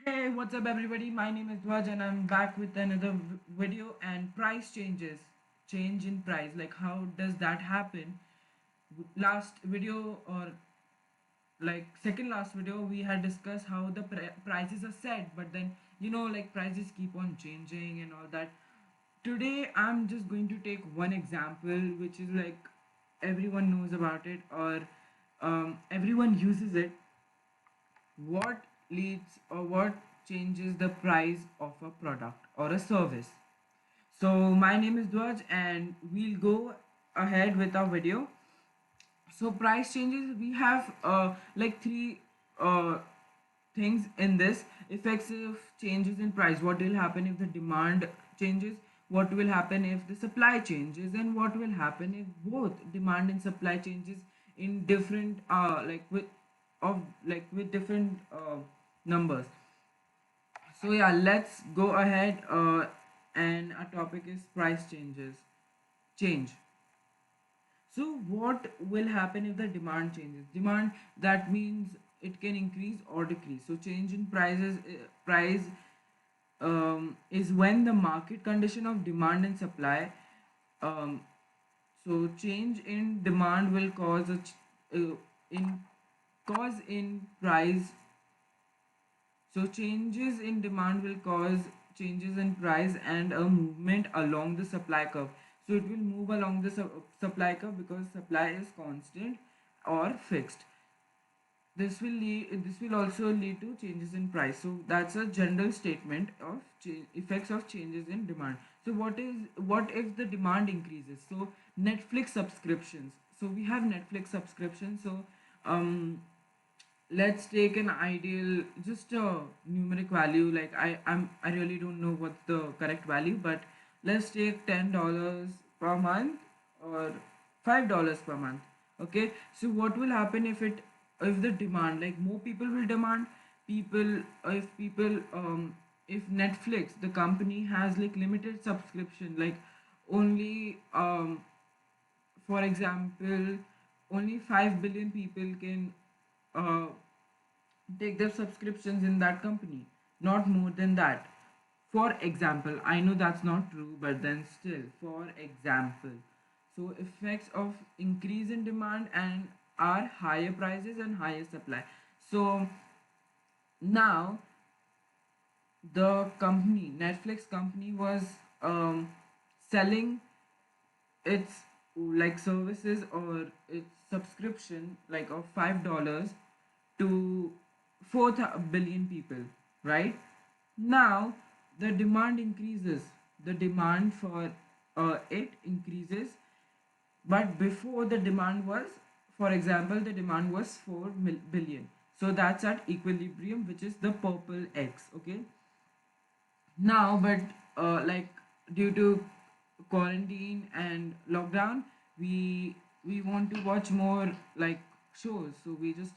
Hey, what's up, everybody? My name is Dwaj, and I'm back with another video. And price changes, change in price. Like, how does that happen? Last video, or like second last video, we had discussed how the prices are set, but then like prices keep on changing and all that. Today, I'm just going to take one example, which is like everyone knows about it, or everyone uses it. What leads or what changes the price of a product or a service? So my name is Dwaj, and we'll go ahead with our video. So price changes, we have like three things in this: effects of changes in price. What will happen if the demand changes? What will happen if the supply changes? And what will happen if both demand and supply changes in different with different numbers? So yeah, let's go ahead, and our topic is price change. So what will happen if the demand changes? Demand, that means it can increase or decrease. So change in price is when the market condition of demand and supply. Um, so change in demand will cause in in price. So changes in demand will cause changes in price and a movement along the supply curve. So it will move along the supply curve because supply is constant or fixed. This will also lead to changes in price. So that's a general statement of effects of changes in demand. So what if the demand increases? So Netflix subscriptions. So we have Netflix subscriptions. So um let's take an ideal, just a numeric value. Like I really don't know what's the correct value, but let's take $10 per month or $5 per month. Okay, so what will happen if the demand, like more people will demand people if people if Netflix, the company, has like limited subscription, like only for example, only 5 billion people can uh, take their subscriptions in that company, not more than that. For example, I know that's not true, but then still, for example. So effects of increase in demand and are higher prices and higher supply. So now the company, Netflix company, was um, selling its like services or its subscription like of $5 to 4 billion people, right? Now the demand increases, the demand for it increases, but before the demand was, for example, the demand was 4 billion. So that's at equilibrium, which is the purple X. Okay, now but like due to quarantine and lockdown, we want to watch more like shows, so we just,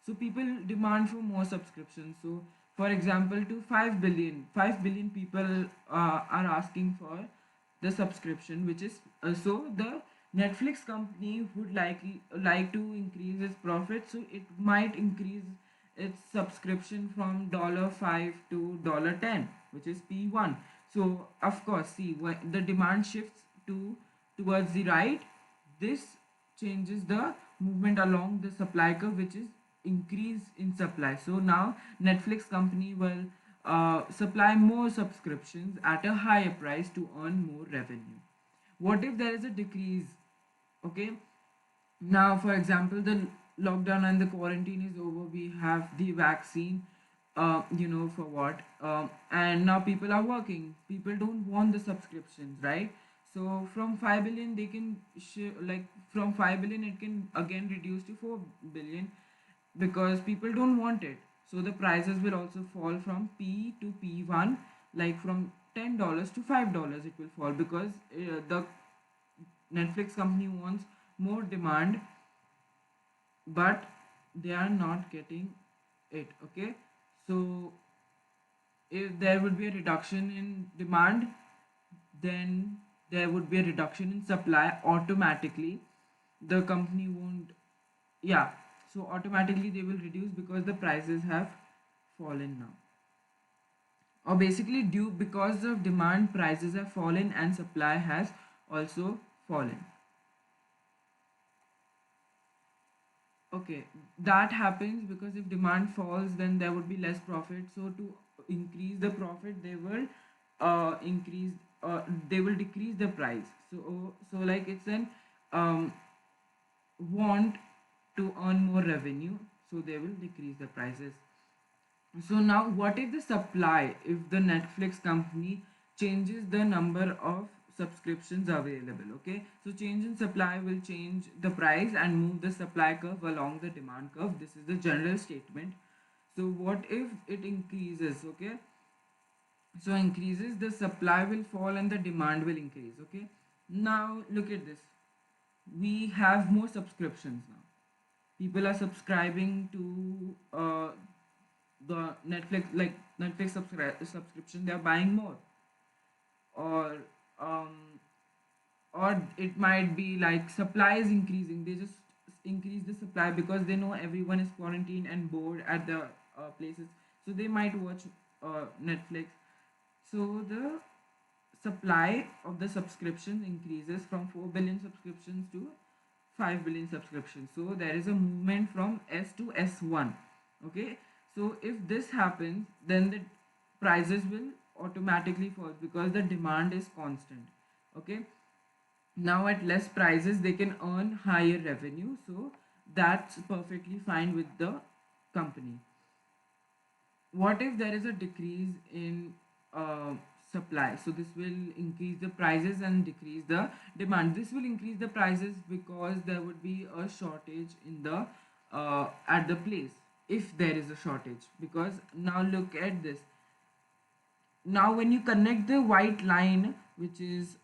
so people demand for more subscriptions. So for example, to 5 billion people are asking for the subscription, which is so the Netflix company would like to increase its profit, so it might increase its subscription from $5 to $10, which is P1. So of course, see, when the demand shifts towards the right, this changes the movement along the supply curve, which is increase in supply. So now Netflix company will supply more subscriptions at a higher price to earn more revenue. What if there is a decrease? Okay, now for example, the lockdown and the quarantine is over, we have the vaccine, for what, and now people are working, people don't want the subscriptions, right? So from 5 billion they can like from 5 billion it can again reduce to 4 billion, because people don't want it. So the prices will also fall from P to P1, like from $10 to $5 it will fall, because the Netflix company wants more demand, but they are not getting it. Okay, so if there would be a reduction in demand, then there would be a reduction in supply automatically. The company won't, yeah, so automatically they will reduce because the prices have fallen now. or basically due because of demand, prices have fallen and supply has also fallen. Okay, that happens because if demand falls, then there would be less profit. So to increase the profit, increase they will decrease the price. So like it's an um, want to earn more revenue, so they will decrease the prices. So now, what if the supply, if the Netflix company changes the number of subscriptions available? Okay, so change in supply will change the price and move the supply curve along the demand curve. This is the general statement. So what if it increases? Okay, so increases, the supply will fall and the demand will increase. Okay, now look at this. We have more subscriptions now. People are subscribing to the Netflix, like Netflix subscription, they're buying more, or um, or it might be like supply is increasing. They just increase the supply because they know everyone is quarantined and bored at the places, so they might watch Netflix. So the supply of the subscription increases from 4 billion subscriptions to 5 billion subscriptions. So there is a movement from S to S1. Okay, so if this happens, then the prices will automatically fall because the demand is constant. Okay, now at less prices they can earn higher revenue, so that's perfectly fine with the company. What if there is a decrease in supply? So this will increase the prices and decrease the demand. This will increase the prices because there would be a shortage in the at the place, if there is a shortage. Because now look at this. Now when you connect the white line, which is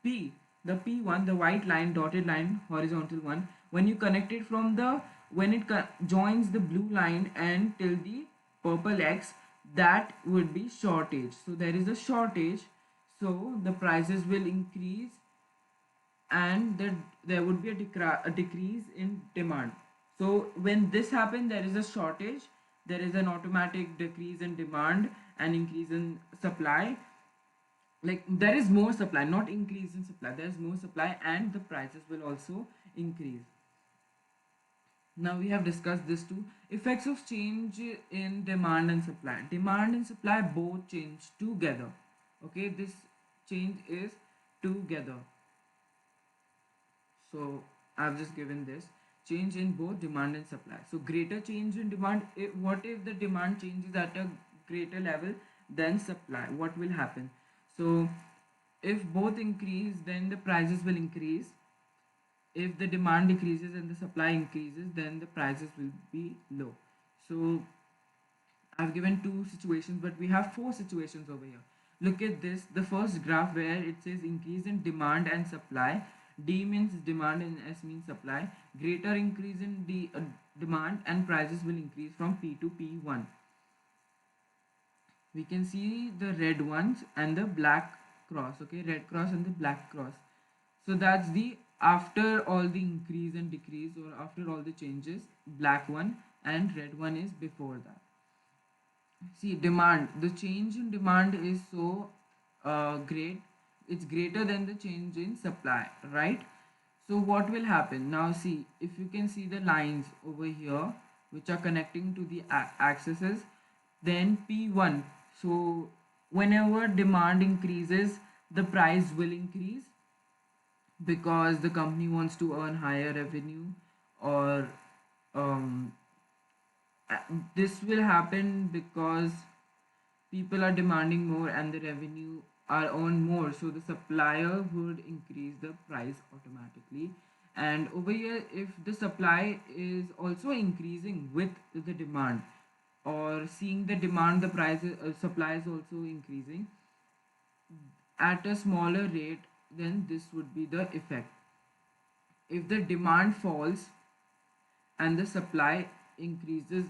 P, the P1, the white line, dotted line, horizontal one, when you connect it from the, when it joins the blue line and till the purple X, that would be shortage. So there is a shortage, so the prices will increase and there would be a decrease in demand. So when this happens, there is a shortage, there is an automatic decrease in demand and increase in supply. Like there is more supply, not increase in supply, there is more supply and the prices will also increase. Now we have discussed this too. Effects of change in demand and supply. Demand and supply both change together. Okay, this change is together. So I've just given this change in both demand and supply. So greater change in demand. What if the demand changes at a greater level than supply? What will happen? So if both increase, then the prices will increase. If the demand decreases and the supply increases, then the prices will be low. So I've given two situations, but we have four situations over here. Look at this, the first graph where it says increase in demand and supply. D means demand and S means supply. Greater increase in the demand and prices will increase from P to P1. We can see the red ones and the black cross. Okay, red cross and the black cross. So that's the after all the increase and decrease, or after all the changes, black one, and red one is before that. See, demand, the change in demand is so great, it's greater than the change in supply, right? So what will happen now? See, if you can see the lines over here which are connecting to the axes, then P1. So whenever demand increases, the price will increase because the company wants to earn higher revenue, or um, this will happen because people are demanding more and the revenue are earned more, so the supplier would increase the price automatically. And over here, if the supply is also increasing with the demand, or seeing the demand, the price supply is also increasing at a smaller rate, then this would be the effect. If the demand falls and the supply increases,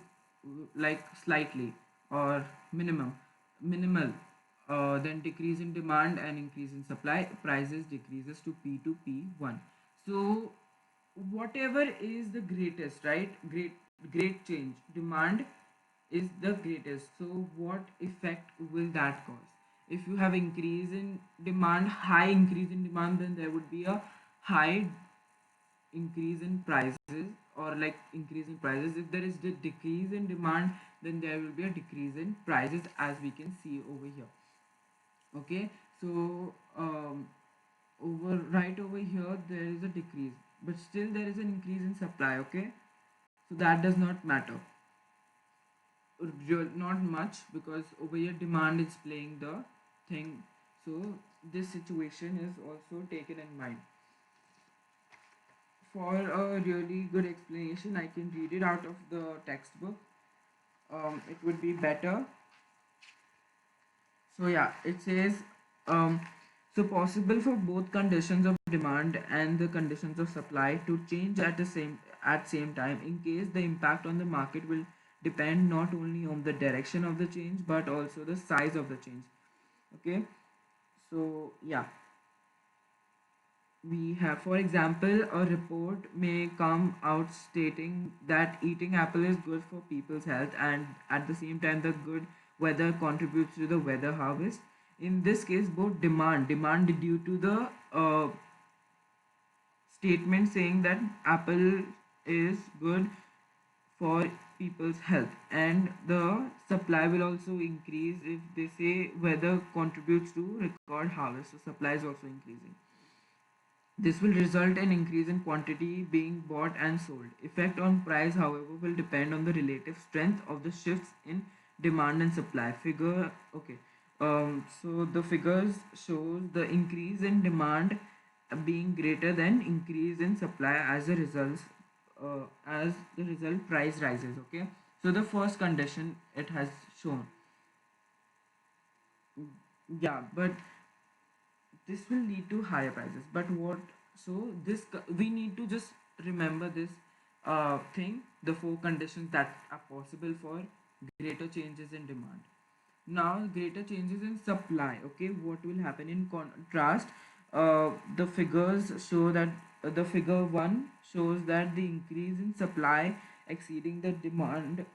like slightly or minimal, then decrease in demand and increase in supply, prices decreases to P to P1. So whatever is the greatest, right, great change, demand is the greatest. So what effect will that cause? If you have increase in demand, high increase in demand, then there would be a high increase in prices, or like increase in prices. If there is the decrease in demand, then there will be a decrease in prices, as we can see over here. Okay, so over right over here there is a decrease, but still there is an increase in supply. Okay, so that does not matter, not much, because over here demand is playing the thing. So this situation is also taken in mind. For a really good explanation, I can read it out of the textbook. It would be better. So yeah, it says, um, so possible for both conditions of demand and the conditions of supply to change at same time, in case the impact on the market will depend not only on the direction of the change but also the size of the change. Okay, so yeah, we have, for example, a report may come out stating that eating apple is good for people's health, and at the same time the good weather contributes to the weather harvest. In this case, both demand due to the statement saying that apple is good for people's health, and the supply will also increase if they say weather contributes to record harvest, so supply is also increasing. This will result in increase in quantity being bought and sold. Effect on price, however, will depend on the relative strength of the shifts in demand and supply. Figure, okay. So the figures shows the increase in demand being greater than increase in supply. As the result, price rises. Okay. So the first condition it has shown. Yeah, but this will lead to higher prices. But what, so we need to just remember this thing, the four conditions that are possible for greater changes in demand. Now greater changes in supply. Okay, what will happen in contrast? The figures show that the figure 1 shows that the increase in supply exceeding the demand,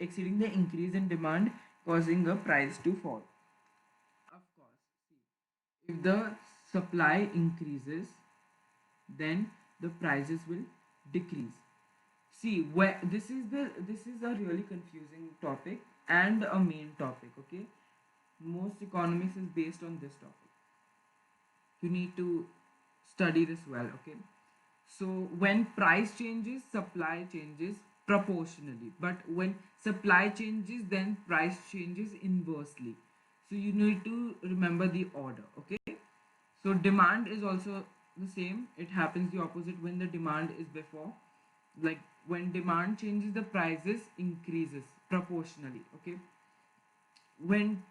exceeding the increase in demand, causing a price to fall. Of course, if the supply increases, then the prices will decrease. See, where this is a really confusing topic and a main topic. Okay, most economics is based on this topic. You need to study this well. Okay, so when price changes, supply changes proportionally, but when supply changes, then price changes inversely. So you need to remember the order. Okay, so demand is also the same. It happens the opposite when the demand is before. Like when demand changes, the prices increases proportionally. Okay. When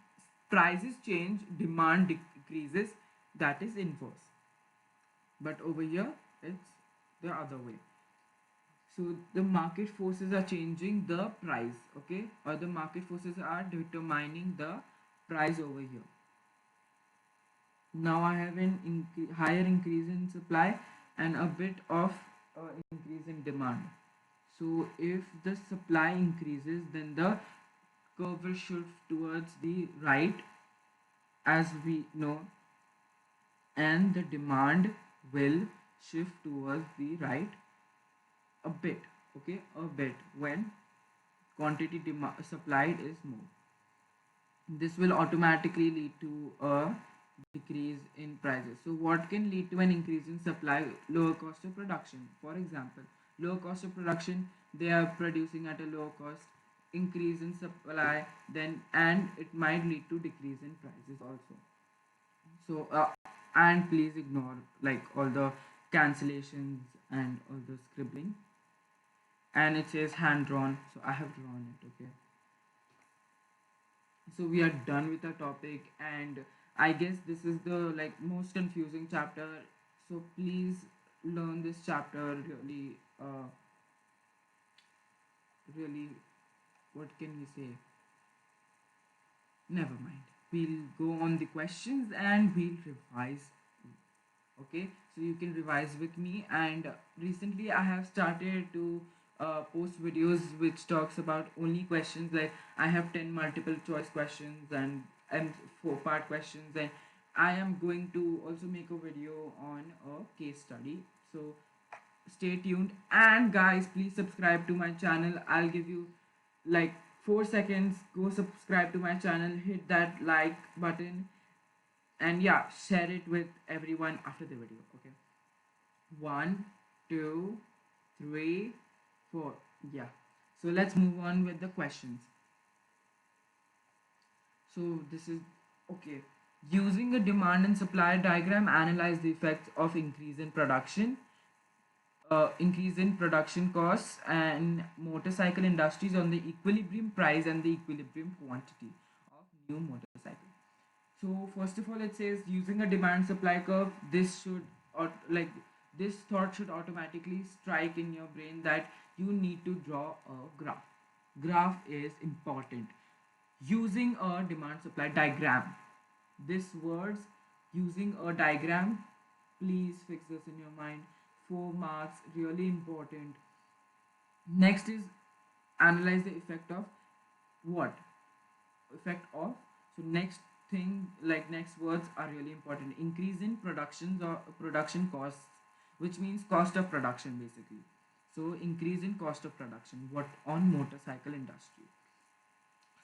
prices change, demand decreases. That is inverse. But over here, it's the other way. So the market forces are changing the price. Okay. Or the market forces are determining the price over here. Now I have an higher increase in supply and a bit of increase in demand. So if the supply increases, then the curve will shift towards the right, as we know, and the demand will shift towards the right a bit. Okay, a bit, when quantity supplied is more. This will automatically lead to a decrease in prices. So what can lead to an increase in supply? Lower cost of production. For example, lower cost of production, they are producing at a lower cost, increase in supply, then, and it might lead to decrease in prices also. So and please ignore like all the cancellations and all the scribbling. And it says hand drawn, so I have drawn it. Okay, so we are done with the topic, and I guess this is the like most confusing chapter. So please learn this chapter really, really, what can we say, never mind, we'll go on the questions and we'll revise. Okay, so you can revise with me. And recently I have started to post videos which talks about only questions. Like I have 10 multiple choice questions and 4-part questions, and I am going to also make a video on a case study. So stay tuned, and guys, please subscribe to my channel. I'll give you like 4 seconds. Go subscribe to my channel, hit that like button, and yeah, share it with everyone after the video. Okay, 1, 2, 3, 4. Yeah, so let's move on with the questions. So this is okay. Using a demand and supply diagram, analyze the effects of increase in production costs and motorcycle industries on the equilibrium price and the equilibrium quantity of new motorcycle. So first of all, it says using a demand supply curve. This should or like this thought should automatically strike in your brain that you need to draw a graph. Graph is important. Using a demand supply diagram. This words using a diagram. Please fix this in your mind. 4 marks, really important. Next is analyze the effect of what? Effect of. So next thing, like next words are really important. Increase in productions or production costs, which means cost of production basically. So increase in cost of production. What on motorcycle industry?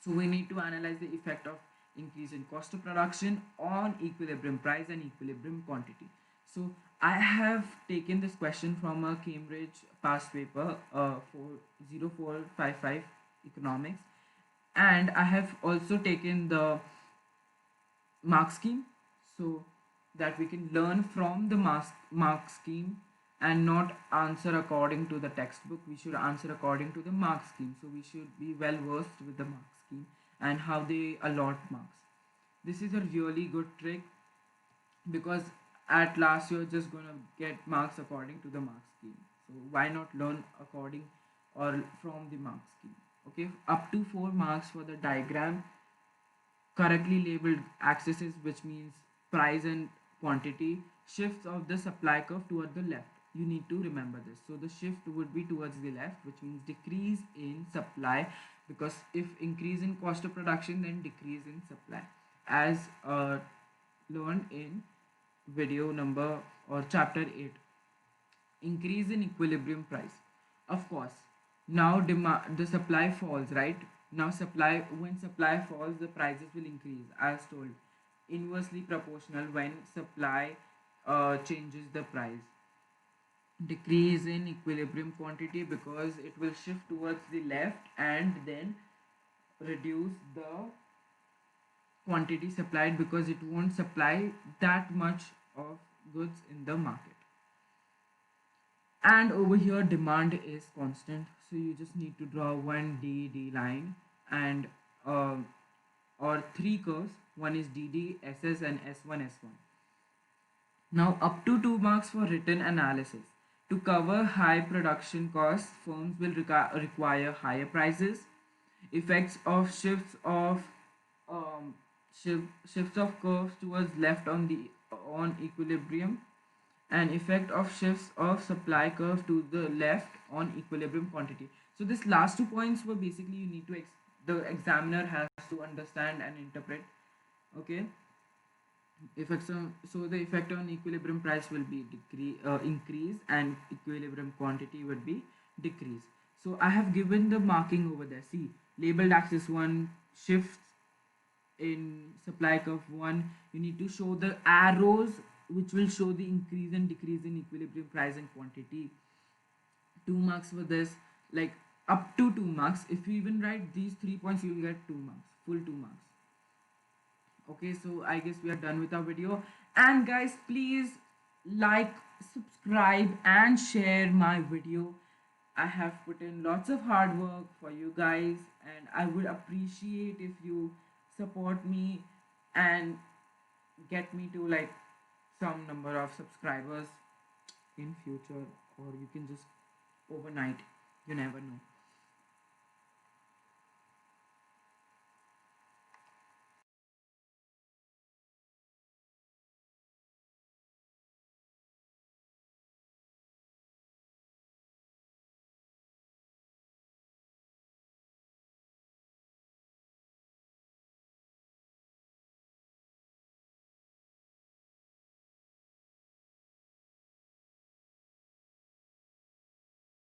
So we need to analyze the effect of increase in cost of production on equilibrium price and equilibrium quantity. So I have taken this question from a Cambridge past paper for 0455 economics, and I have also taken the mark scheme, so that we can learn from the mark scheme and not answer according to the textbook. We should answer according to the mark scheme, so we should be well versed with the mark scheme and how they allot marks. This is a really good trick, because at last you're just gonna get marks according to the mark scheme. So why not learn according or from the mark scheme? Okay, up to 4 marks for the diagram. Correctly labeled axes, which means price and quantity, shifts of the supply curve toward the left. You need to remember this. So the shift would be towards the left, which means decrease in supply, because if increase in cost of production, then decrease in supply, as learned in video number or chapter 8. Increase in equilibrium price. Of course, now demand, the supply falls, right? Now supply, when supply falls, the prices will increase, as told. Inversely proportional when supply changes the price. Decrease in equilibrium quantity, because it will shift towards the left and then reduce the quantity supplied, because it won't supply that much of goods in the market. And over here demand is constant, so you just need to draw one D line, and or 3 curves. One is DD, SS, and S1, S1. Now up to 2 marks for written analysis. To cover high production costs, firms will require higher prices. Effects of um, shifts of curves towards left on equilibrium, and effect of shifts of supply curve to the left on equilibrium quantity. So this last 2 points were basically you need to the examiner has to understand and interpret. Okay, effects on, so the effect on equilibrium price will be increase, and equilibrium quantity would be decrease. So I have given the marking over there. See, labeled axis 1, shifts in supply curve 1. You need to show the arrows which will show the increase and decrease in equilibrium price and quantity. 2 marks for this, like up to 2 marks. If you even write these 3 points, you will get 2 marks, full 2 marks. Okay, so I guess we are done with our video. And guys, please like, subscribe, and share my video. I have put in lots of hard work for you guys, and I would appreciate if you support me and get me to like some number of subscribers in future, or you can just overnight, you never know.